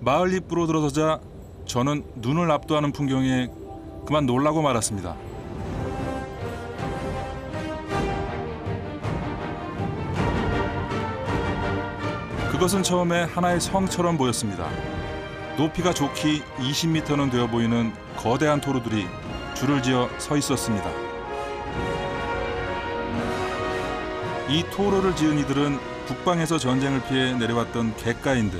마을 입구로 들어서자 저는 눈을 압도하는 풍경에 그만 놀라고 말았습니다. 그것은 처음에 하나의 성처럼 보였습니다. 높이가 좋기 20m는 되어 보이는 거대한 토로들이 줄을 지어 서 있었습니다. 이 토로를 지은 이들은 북방에서 전쟁을 피해 내려왔던 객가인들.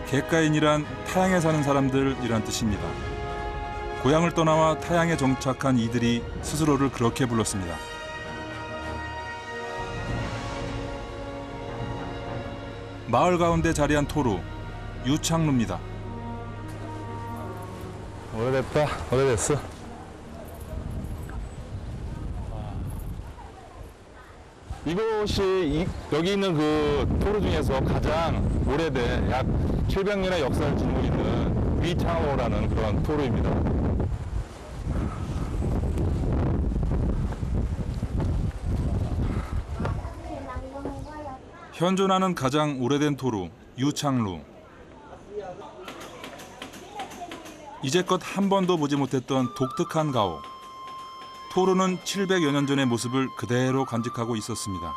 객가인이란 타양에 사는 사람들이란 뜻입니다. 고향을 떠나와 타양에 정착한 이들이 스스로를 그렇게 불렀습니다. 마을 가운데 자리한 토로, 유창루입니다. 오래됐다, 오래됐어. 이곳이 여기 있는 그 토로 중에서 가장 오래된 약 700년의 역사를 지니고 있는 위창호라는 그런 토로입니다. 현존하는 가장 오래된 토로, 유창루. 이제껏 한 번도 보지 못했던 독특한 가오. 토로는 700여 년 전의 모습을 그대로 간직하고 있었습니다.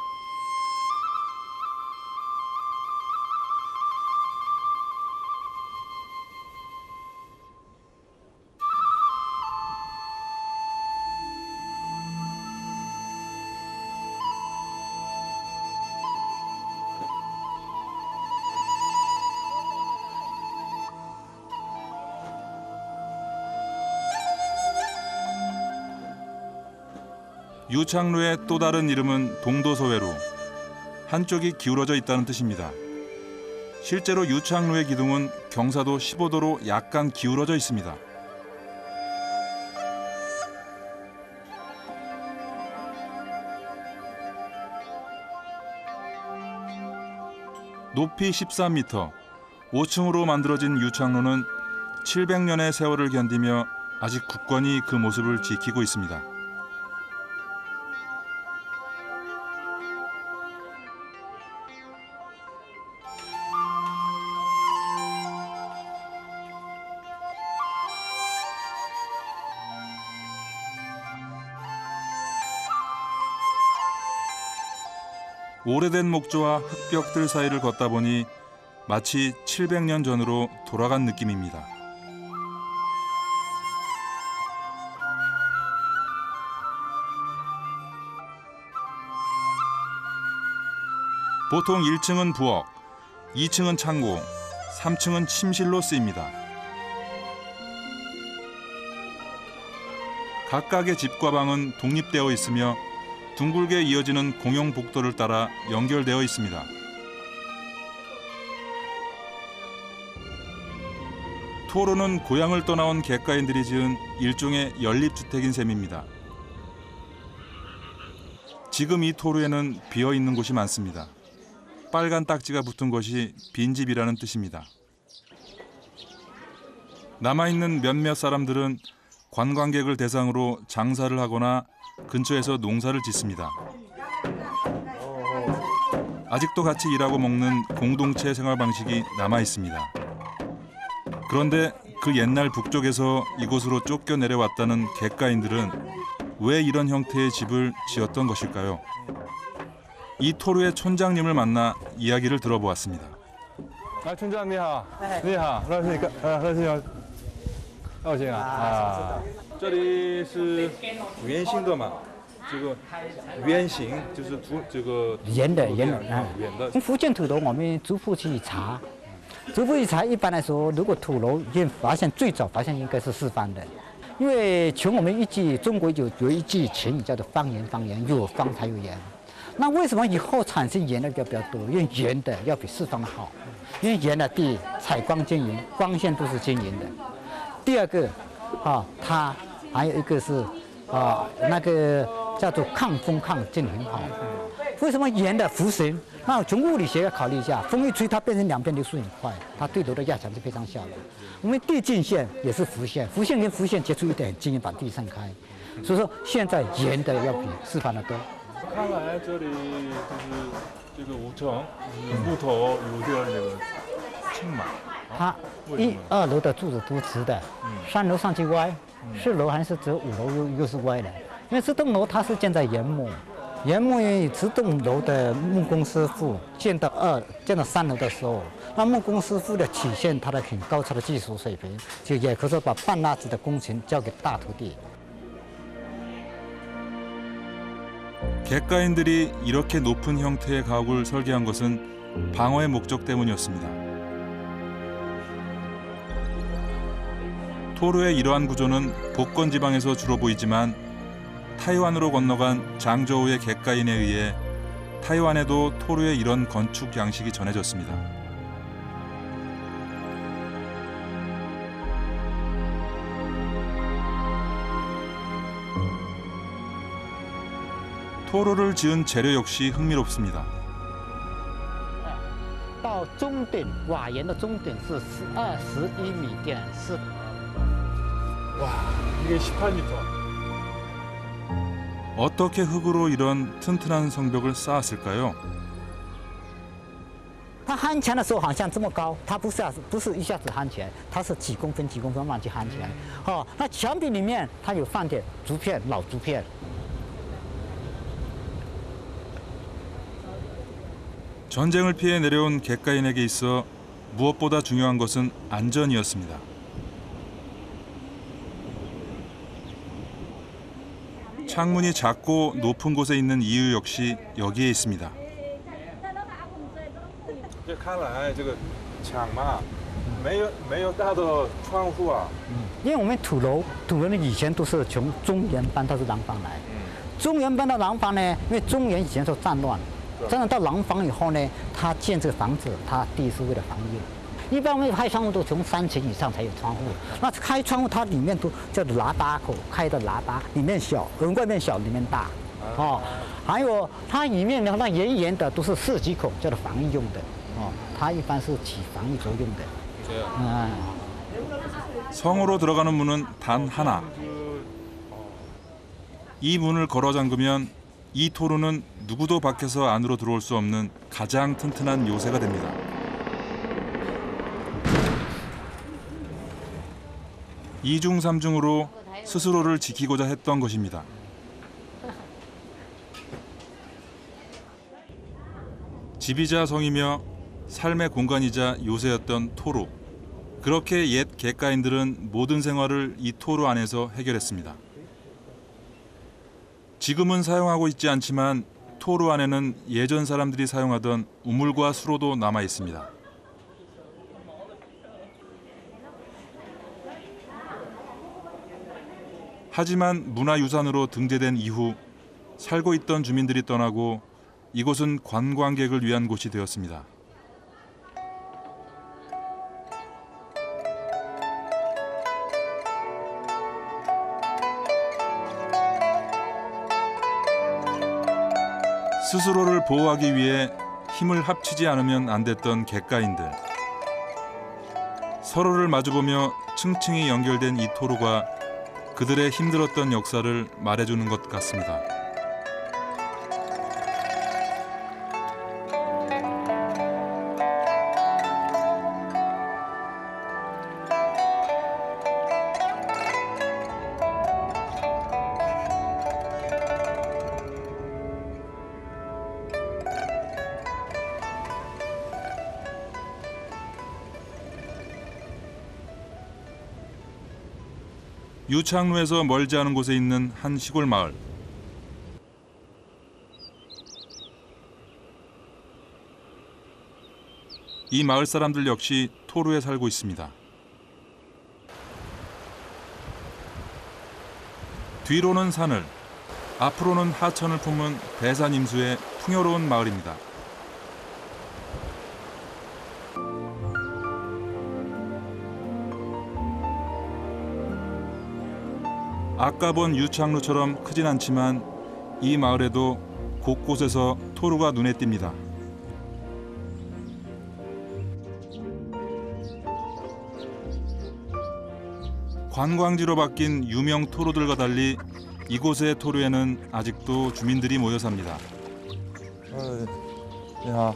유창루의 또 다른 이름은 동도서외루, 한쪽이 기울어져 있다는 뜻입니다. 실제로 유창루의 기둥은 경사도 15도로 약간 기울어져 있습니다. 높이 13m, 5층으로 만들어진 유창루는 700년의 세월을 견디며 아직 굳건히 그 모습을 지키고 있습니다. 오래된 목조와 흙벽들 사이를 걷다 보니 마치 700년 전으로 돌아간 느낌입니다. 보통 1층은 부엌, 2층은 창고, 3층은 침실로 쓰입니다. 각각의 집과 방은 독립되어 있으며 둥글게 이어지는 공용 복도를 따라 연결되어 있습니다. 토로는 고향을 떠나온 객가인들이 지은 일종의 연립주택인 셈입니다. 지금 이 토로에는 비어있는 곳이 많습니다. 빨간 딱지가 붙은 것이 빈집이라는 뜻입니다. 남아있는 몇몇 사람들은 관광객을 대상으로 장사를 하거나 근처에서 농사를 짓습니다. 아직도 같이 일하고 먹는 공동체 생활 방식이 남아 있습니다. 그런데 그 옛날 북쪽에서 이곳으로 쫓겨 내려왔다는 객가인들은 왜 이런 형태의 집을 지었던 것일까요? 이 토로의 촌장님을 만나 이야기를 들어보았습니다. 촌장, 你好. 你好. 这里是圆形的嘛？这个圆形就是这个圆的圆的。从福建土楼我们逐步去查，一般来说，如果土楼最早发现应该是四方的，因为穷我们一句中国有一句成语叫做方圆，有方才有圆。那为什么以后产生圆的比较多？因为圆的要比四方的好，因为圆的第一采光均匀，光线都是均匀的。第二个，它还有一个是那个叫做抗风抗震很好。为什么圆的浮绳？那从物理学要考虑一下，风一吹它变成两边流速很快，它对楼的压强是非常小的。我们地径线也是浮线，浮线跟浮线接触一点经验把地散开，所以说现在圆的要比四方的多。看来这里就是这个5层木头有点那个青马。它一二楼的柱子都直的，3楼上去歪，4楼还是只有5楼又是歪的。因为这栋楼它是建在原木，原木这栋楼的木工师傅建到3楼的时候，那木工师傅的体现他的很高超的技术水平，就也可以说把半拉子的工程交给大徒弟。 객가인들이 이렇게 높은 형태의 가옥을 설계한 것은 방어의 목적 때문이었습니다. 토르의 이러한 구조는 복건 지방에서 주로 보이지만 타이완으로 건너간 장저우의 객가인에 의해 타이완에도 토르의 이런 건축 양식이 전해졌습니다. 토르를 지은 재료 역시 흥미롭습니다. 到中顶瓦檐的中顶是21米点4。 와, 이게 18m. 어떻게 흙으로 이런 튼튼한 성벽을 쌓았을까요? 它焊墙的时候好像这么高，它不是一下子焊起来，它是几公分慢慢去焊起来。哦，那墙壁里面它有放点竹片，老竹片。 전쟁을 피해 내려온 객가인에게 있어 무엇보다 중요한 것은 안전이었습니다. 창문이 작고 높은 곳에 있는 이유 역시 여기에 있습니다. 这看来这个墙嘛，没有大的窗户啊。因为我们土楼呢以前都是从中原搬到廊坊来，中原搬到廊坊呢，因为中原以前是战乱。 真的到廊坊以后呢，他建这个房子，他第一是为了防御。一般我们开窗户都从3层以上才有窗户，那开窗户它里面都叫做喇叭口，开的喇叭，里面小，外面小，里面大。哦，还有它里面的那圆圆的都是射击口，叫做防御用的。哦，它一般是起防御作用的。성으로 들어가는 문은 단 하나. 이 문을 걸어 잠그면 이 토르는 누구도 밖에서 안으로 들어올 수 없는 가장 튼튼한 요새가 됩니다. 이중삼중으로 스스로를 지키고자 했던 것입니다. 집이자 성이며 삶의 공간이자 요새였던 토르. 그렇게 옛 객가인들은 모든 생활을 이 토르 안에서 해결했습니다. 지금은 사용하고 있지 않지만 토르 안에는 예전 사람들이 사용하던 우물과 수로도 남아 있습니다. 하지만 문화유산으로 등재된 이후 살고 있던 주민들이 떠나고 이곳은 관광객을 위한 곳이 되었습니다. 스스로를 보호하기 위해 힘을 합치지 않으면 안 됐던 객가인들. 서로를 마주보며 층층이 연결된 이 토르가 그들의 힘들었던 역사를 말해주는 것 같습니다. 유창루에서 멀지 않은 곳에 있는 한 시골 마을. 이 마을 사람들 역시 토르에 살고 있습니다. 뒤로는 산을, 앞으로는 하천을 품은 대산임수의 풍요로운 마을입니다. 아까 본 유창루처럼 크진 않지만 이 마을에도 곳곳에서 토르가 눈에 띕니다. 관광지로 바뀐 유명 토르들과 달리 이곳의 토르에는 아직도 주민들이 모여 삽니다. 你好。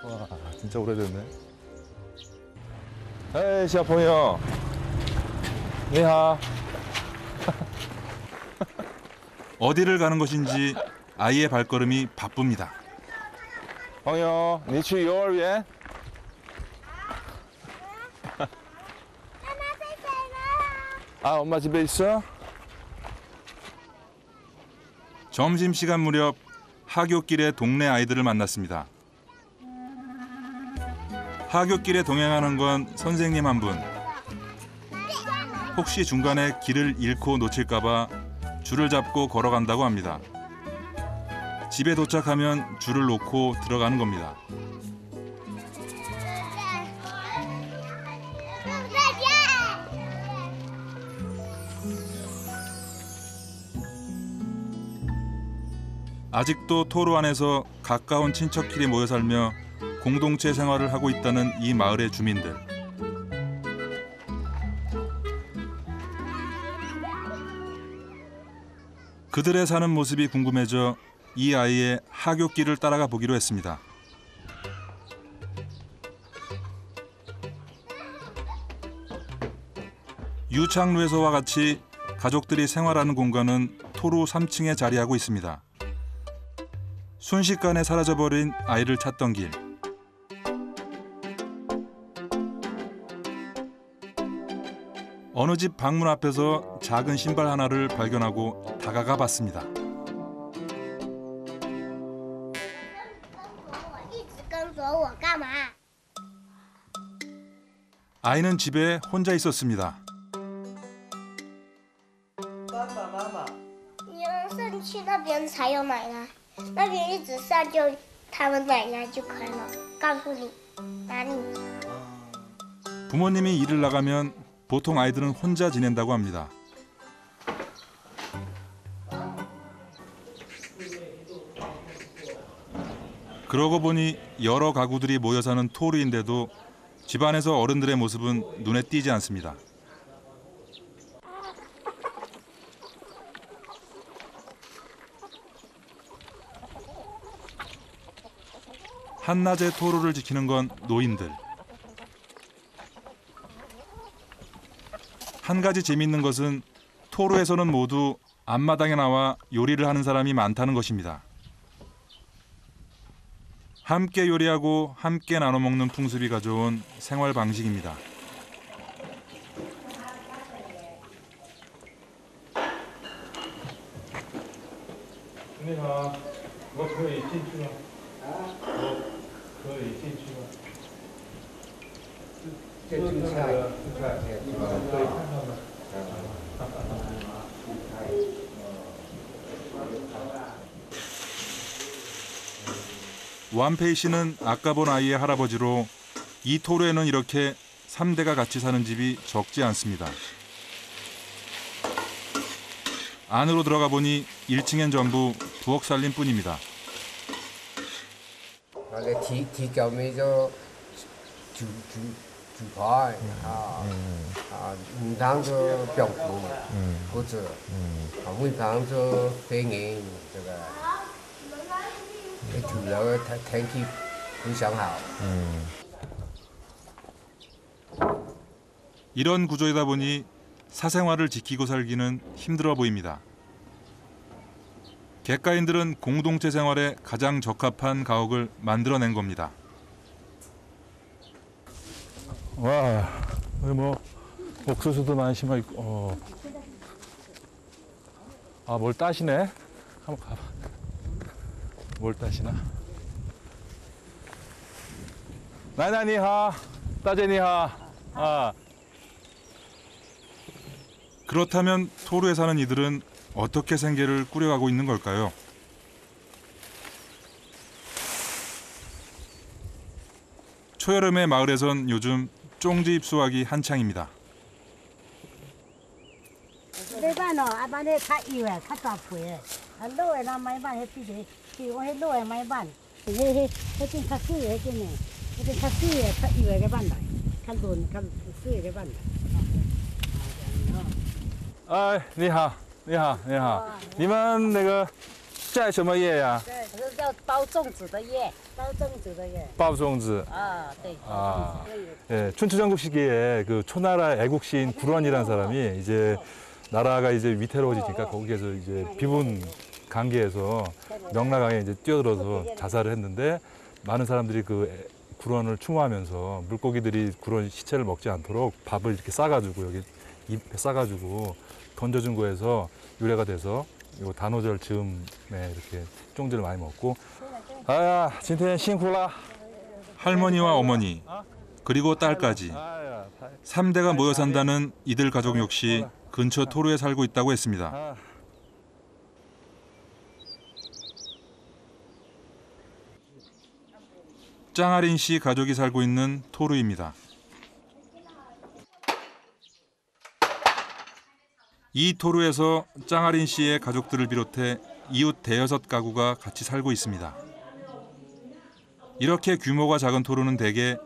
哇， 진짜 오래됐네. 에이, 小朋友你好 어디를 가는 것인지 아이의 발걸음이 바쁩니다. 朋友你去幼儿园 아, 엄마 집에 있어? 점심시간 무렵 하굣길에 동네 아이들을 만났습니다. 하굣길에 동행하는 건 선생님 한 분. 혹시 중간에 길을 잃고 놓칠까 봐 줄을 잡고 걸어간다고 합니다. 집에 도착하면 줄을 놓고 들어가는 겁니다. 아직도 토로 안에서 가까운 친척끼리 모여 살며 공동체 생활을 하고 있다는 이 마을의 주민들. 그들의 사는 모습이 궁금해져 이 아이의 하굣길을 따라가 보기로 했습니다. 유창루에서와 같이 가족들이 생활하는 공간은 토루 3층에 자리하고 있습니다. 순식간에 사라져버린 아이를 찾던 길. 어느 집 방문 앞에서 작은 신발 하나를 발견하고 다가가 봤습니다. 一直跟着我干嘛？ 아이는 집에 혼자 있었습니다. 你上去那边才有奶奶，那边一直上就他们奶奶就可以了。告诉你哪里？ 부모님이 일을 나가면 보통 아이들은 혼자 지낸다고 합니다. 그러고 보니 여러 가구들이 모여 사는 토르인데도 집안에서 어른들의 모습은 눈에 띄지 않습니다. 한낮에 토르를 지키는 건 노인들. 한 가지 재미있는 것은 토르에서는 모두 앞마당에 나와 요리를 하는 사람이 많다는 것입니다. 함께 요리하고 함께 나눠 먹는 풍습이 가져온 생활 방식입니다. 你好，我可以进去吗？我可以进去吗？这个菜，你们可以看看吗？ 완페이 씨는 아까 본 아이의 할아버지로 이 토르에는 이렇게 3대가 같이 사는 집이 적지 않습니다. 안으로 들어가 보니 1층엔 전부 부엌 살림뿐입니다. 提供那个煮菜唔当做병풍或者唔当做飞蝇这个，主要天气非常好。 이런 구조이다 보니 사생활을 지키고 살기는 힘들어 보입니다. 객가인들은 공동체 생활에 가장 적합한 가옥을 만들어낸 겁니다. 와, 여기 뭐 옥수수도 많이 심어 있고. 아, 뭘 따시네? 한번 가봐. 뭘 따시나? 나이나니하, 따제니하. 아. 그렇다면 토르에 사는 이들은 어떻게 생계를 꾸려가고 있는 걸까요? 초여름의 마을에선 요즘 쫑지 입수하기 한창입니다. 对半咯，阿爸咧较油诶，较大皮诶，啊老诶咱买板，迄比我迄老诶买板，迄种较水诶迄种诶，迄种较水诶、较油诶个板来，较嫩、较水诶个板来。 哎，你好，你好，你好，你们那个摘什么叶呀？对，是在叫包粽子的叶，包粽子的叶。 빠우종즈. 啊，对。 아, 예, 춘추전국 시기에 그 초나라 애국시인 구런이라는 사람이 이제 나라가 이제 위태로워지니까 거기에서 이제 비분 관계에서 명나강에 이제 뛰어들어서 자살을 했는데 많은 사람들이 그 구런을 추모하면서 물고기들이 구런 시체를 먹지 않도록 밥을 이렇게 싸가지고 여기 잎에 싸가지고 던져준 거에서 유래가 돼서 요 단오절 즈음에 이렇게 쫑지를 많이 먹고 아야 진짜辛苦라 할머니와 어머니 그리고 딸까지 3대가 모여 산다는 이들 가족 역시 근처 토루에 살고 있다고 했습니다. 짱아린 씨 가족이 살고 있는 토루입니다. 이 토루에서 짱아린 씨의 가족들을 비롯해 이웃 대여섯 가구가 같이 살고 있습니다. 이렇게 규모가 작은 토루는 대개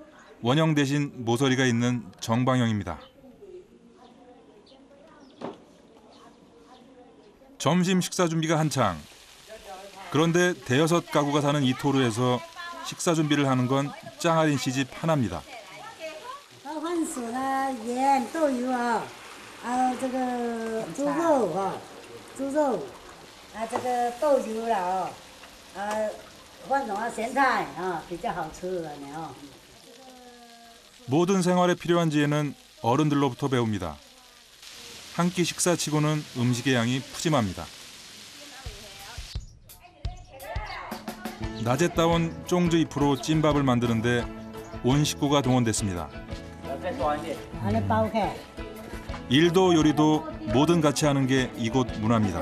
원형 대신 모서리가 있는 정방형입니다. 점심 식사 준비가 한창. 그런데 대여섯 가구가 사는 이 토루에서 식사 준비를 하는 건 짱아린 씨 집 하나입니다. 番薯呢，盐、豆油啊，这个猪肉啊，猪肉，这个豆油了放什么咸菜比较好吃的呢。 모든 생활에 필요한 지혜는 어른들로부터 배웁니다. 한 끼 식사치고는 음식의 양이 푸짐합니다. 낮에 따온 쫑즈 잎으로 찐밥을 만드는데 온 식구가 동원됐습니다. 일도 요리도 뭐든 같이 하는 게 이곳 문화입니다.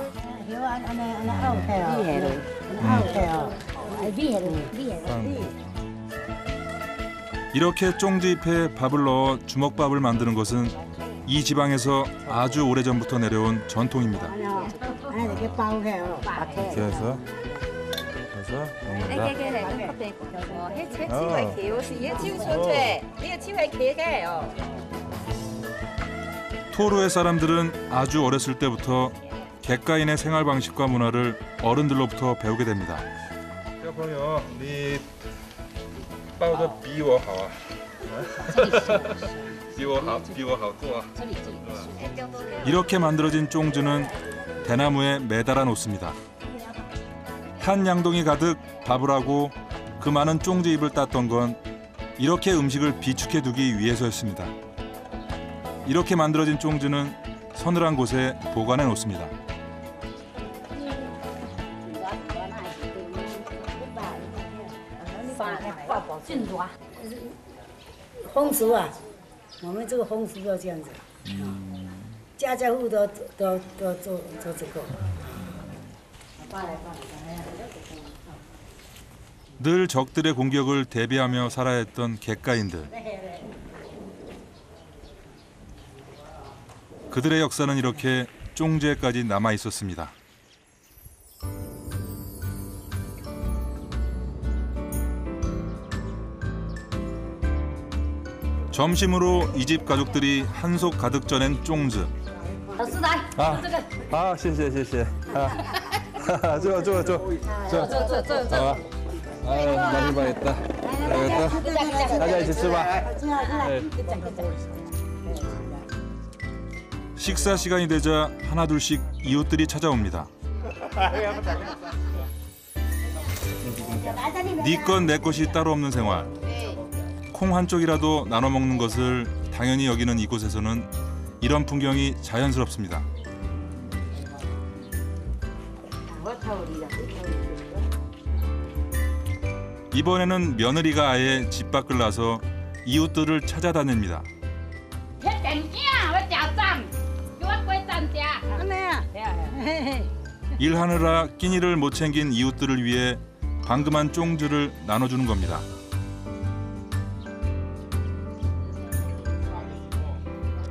이렇게 쫑즈 잎에 밥을 넣어 주먹밥을 만드는 것은 이 지방에서 아주 오래전부터 내려온 전통입니다. 이렇게 해서 먹는다. 토루의 사람들은 아주 어렸을 때부터 객가인의 생활 방식과 문화를 어른들로부터 배우게 됩니다. 小朋友，你包的比我好啊，比我好做啊。 이렇게 만들어진 쫑즈는 대나무에 매달아 놓습니다. 한 양동이 가득 밥을 하고 그 많은 쫑즈 잎을 땄던 건 이렇게 음식을 비축해 두기 위해서였습니다. 이렇게 만들어진 쫑즈는 서늘한 곳에 보관해 놓습니다. 风俗啊，我们这个风俗要这样子，家家户户都做这个。 늘 적들의 공격을 대비하며 살아야 했던 객가인들. 그들의 역사는 이렇게 쫑즈에까지 남아 있었습니다. 점심으로 이 집 가족들이 한속 가득 쪄낸 쫑즈. 아, 谢谢. 아, 좋아. 많이 맛있다. 다자 이제吃吧. 식사 시간이 되자 하나둘씩 이웃들이 찾아옵니다. 네 것 내 것이 따로 없는 생활. 콩 한 쪽이라도 나눠 먹는 것을 당연히 여기는 이곳에서는 이런 풍경이 자연스럽습니다. 이번에는 며느리가 아예 집 밖을 나서 이웃들을 찾아다닙니다. 일하느라 끼니를 못 챙긴 이웃들을 위해 방금한 쫑즈를 나눠주는 겁니다.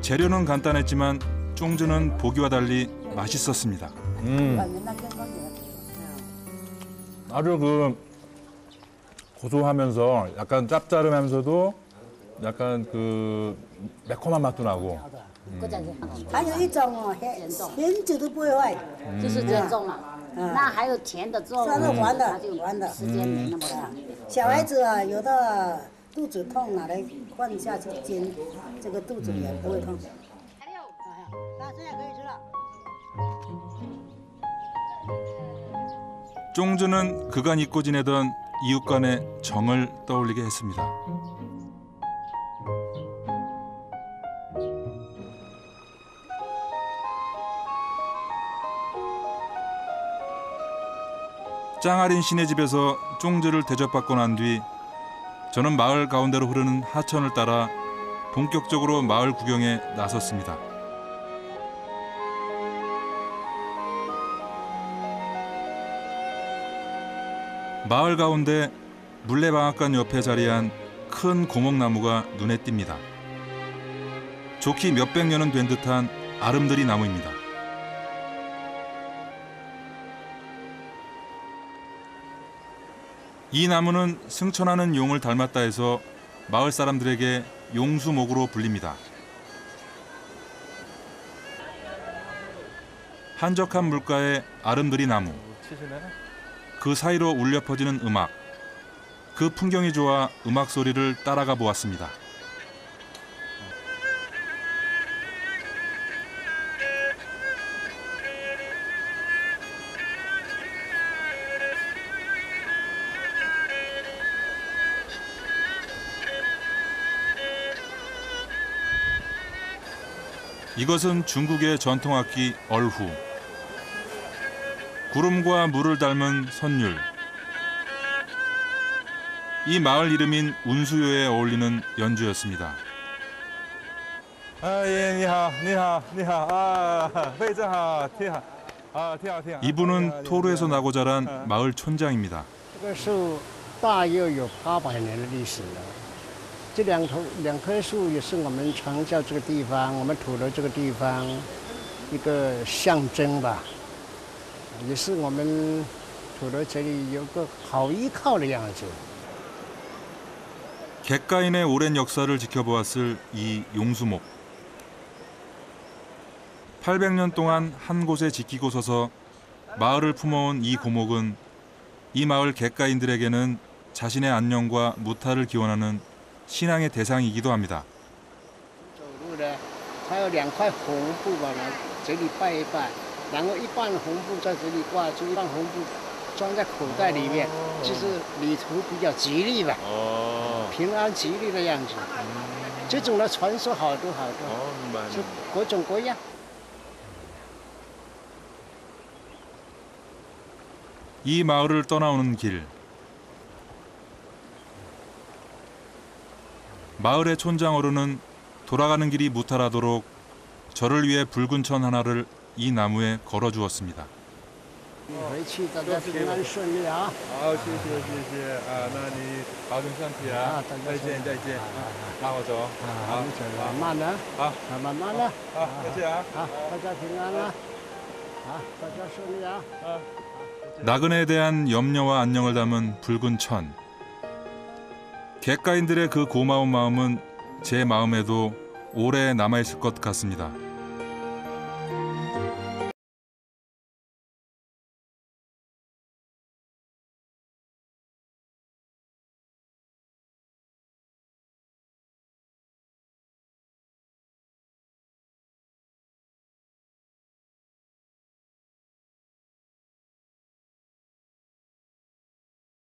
재료는 간단했지만 쫑즈는 보기와 달리 맛있었습니다. 아주 그 고소하면서 약간 짭짤하면서도 약간 그 매콤한 맛도 나고. 还有一种咸酒都不会坏，就是人中了。那还有甜的做，酸的黄的它就黄的时间没那么长。小孩子啊，有的肚子痛，拿来放下去煎，这个肚子也不会痛。那现在可以吃了。 쫑즈는 그간 잊고 지내던 이웃 간의 정을 떠올리게 했습니다. 짱아린 씨네 집에서 쫑즈를 대접받고 난 뒤 저는 마을 가운데로 흐르는 하천을 따라 본격적으로 마을 구경에 나섰습니다. 마을 가운데 물레방앗간 옆에 자리한 큰 고목나무가 눈에 띕니다. 좋기 몇백 년은 된 듯한 아름드리 나무입니다. 이 나무는 승천하는 용을 닮았다 해서 마을 사람들에게 용수목으로 불립니다. 한적한 물가의 아름드리 나무. 그 사이로 울려 퍼지는 음악. 그 풍경이 좋아 음악 소리를 따라가 보았습니다. 이것은 중국의 전통악기 얼후. 구름과 물을 닮은 선율. 이 마을 이름인 운수요에 어울리는 연주였습니다. 이분은 토르에서 나고 자란 마을 촌장입니다. 这个树大约有800年的历史了。这两棵树也是我们长教这个地方，我们土楼这个地方一个象征吧，也是我们土楼这里有个好依靠的样子。 객가인의 오랜 역사를 지켜보았을 이 용수목. 800년 동안 한 곳에 지키고 서서 마을을 품어온 이 고목은 이 마을 객가인들에게는 자신의 안녕과 무탈을 기원하는 신앙의 대상이기도 합니다. 走路的，它有2块红布吧，来这里拜一拜，然后一半红布在这里挂住，一半红布装在口袋里面，就是旅途比较吉利吧，平安吉利的样子。这种的传说好多好多，是各种各样。 이 마을을 떠나오는 길. 마을의 촌장 어른은 돌아가는 길이 무탈하도록 저를 위해 붉은 천 하나를 이 나무에 걸어 주었습니다. 回去大家平安顺利啊！好，谢谢啊，那你保重身体啊，再见再见，那我走，好，慢慢的，好，慢慢的，好，再见啊，好，大家平安啊，好，大家顺利啊。 나그네에 대한 염려와 안녕을 담은 붉은 천. 객가인들의 그 고마운 마음은 제 마음에도 오래 남아있을 것 같습니다.